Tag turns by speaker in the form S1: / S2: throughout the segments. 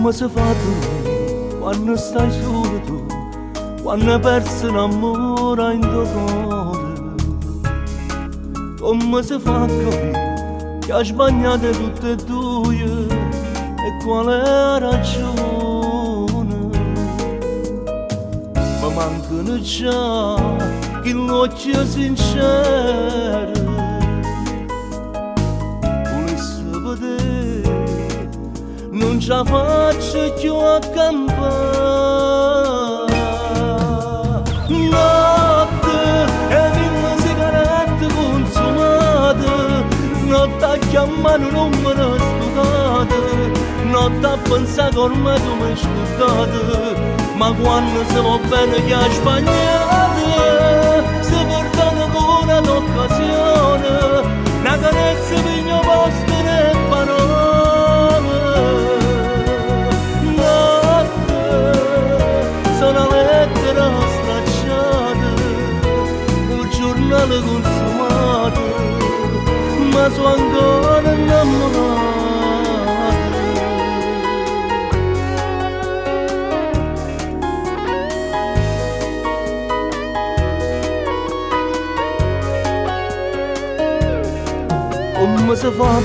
S1: Come si fa tu quando stai solo tu, quando hai perso l'amore in tuo cuore? Come si fa a capire che hai sbagliato tutte e due e qual è la ragione? Ma mancano già che l'occhio sincero volesse vedere, non ce la faccio più a campare. Notte e mille sigarette consumate, notte a chiamare un numero studiato, notte a pensare che ormai tu mi hai scordato. Ma quando si va bene che hai sbagliato, si perdona con un'occasione, una carezza per il mio posto nel parole. Notte, sono una lettera stracciata, un giornale consumato, ma sono ancora innamorato. Come si fa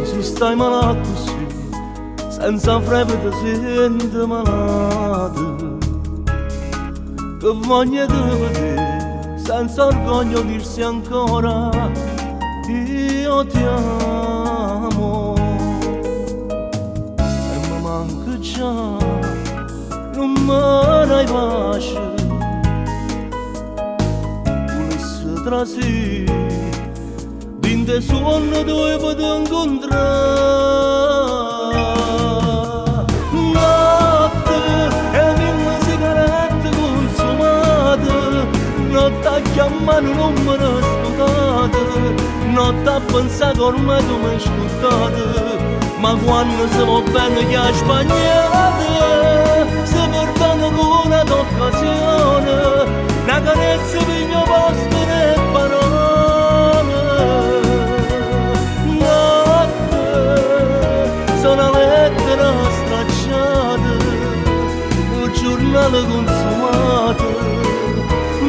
S1: se stai malato così, senza fremito ti senti malato? Che voglia di vedere, senza orgoglio dirsi ancora io ti amo. E mi manca già, non me dai pace, volessi trasì de sonno dove potevo incontrare. Notte e mille sigarette consumate, notte a chiamare un numero studiato, notte a pensare che ormai tu mi hai scordato. Ma quando si va bene che hai sbagliato, si perdona con un'occasione, una carezza per il mio posto nel parole. Una lettera stracciata, un giornale consumato,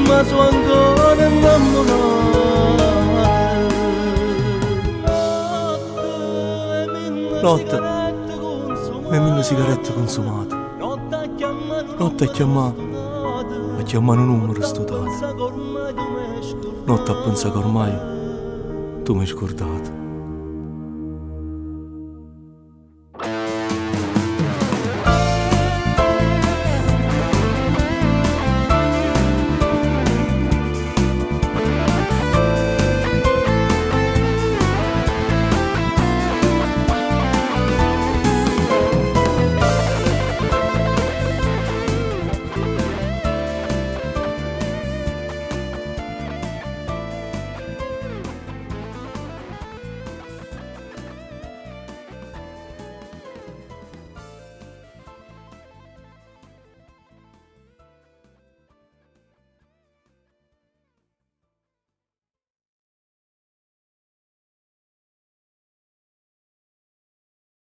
S1: ma sono ancora innamorato. Notte e mille sigarette consumate, notte a chiamare un numero studiato, notte a pensare che ormai tu mi hai scordato.